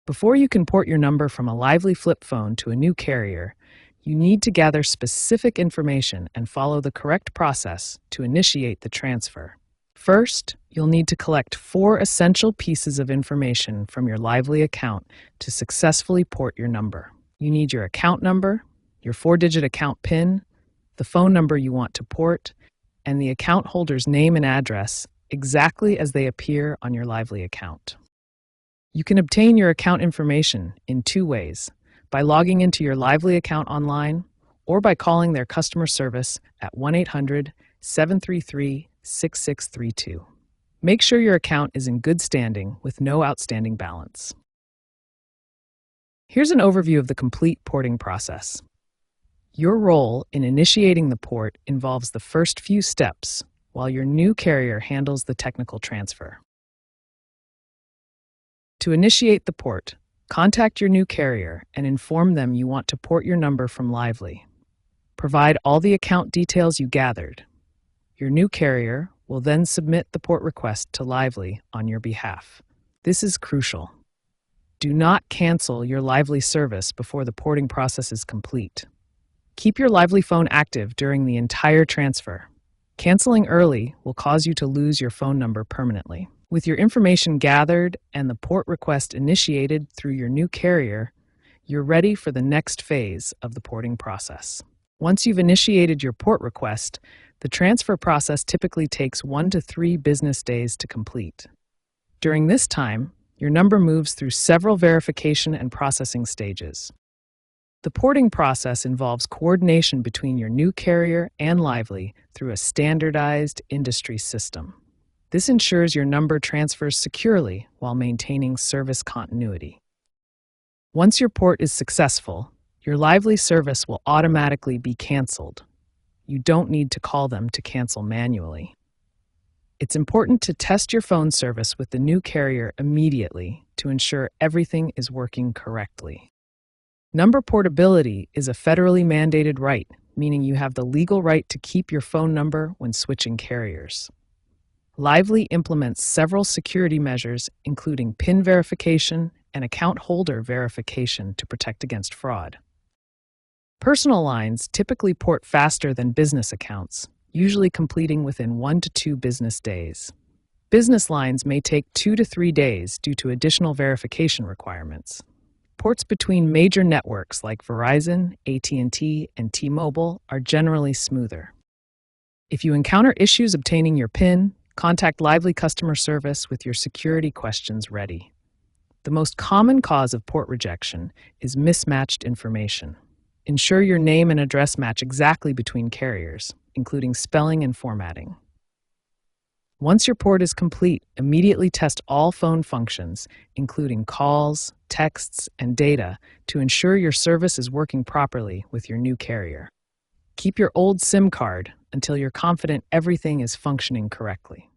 Before you can port your number from a Lively flip phone to a new carrier, you need to gather specific information and follow the correct process to initiate the transfer. First, you'll need to collect 4 essential pieces of information from your Lively account to successfully port your number. You need your account number, your 4-digit account PIN, the phone number you want to port, and the account holder's name and address exactly as they appear on your Lively account. You can obtain your account information in 2 ways: by logging into your Lively account online or by calling their customer service at 1-800-733-6632. Make sure your account is in good standing with no outstanding balance. Here's an overview of the complete porting process. Your role in initiating the port involves the first few steps, while your new carrier handles the technical transfer. To initiate the port, contact your new carrier and inform them you want to port your number from Lively. Provide all the account details you gathered. Your new carrier will then submit the port request to Lively on your behalf. This is crucial. Do not cancel your Lively service before the porting process is complete. Keep your Lively phone active during the entire transfer. Canceling early will cause you to lose your phone number permanently. With your information gathered and the port request initiated through your new carrier, you're ready for the next phase of the porting process. Once you've initiated your port request, the transfer process typically takes 1 to 3 business days to complete. During this time, your number moves through several verification and processing stages. The porting process involves coordination between your new carrier and Lively through a standardized industry system. This ensures your number transfers securely while maintaining service continuity. Once your port is successful, your Lively service will automatically be canceled. You don't need to call them to cancel manually. It's important to test your phone service with the new carrier immediately to ensure everything is working correctly. Number portability is a federally mandated right, meaning you have the legal right to keep your phone number when switching carriers. Lively implements several security measures, including PIN verification and account holder verification to protect against fraud. Personal lines typically port faster than business accounts, usually completing within 1 to 2 business days. Business lines may take 2 to 3 days due to additional verification requirements. Ports between major networks like Verizon, AT&T, and T-Mobile are generally smoother. If you encounter issues obtaining your PIN, contact Lively customer service with your security questions ready. The most common cause of port rejection is mismatched information. Ensure your name and address match exactly between carriers, including spelling and formatting. Once your port is complete, immediately test all phone functions, including calls, texts, and data, to ensure your service is working properly with your new carrier. Keep your old SIM card until you're confident everything is functioning correctly.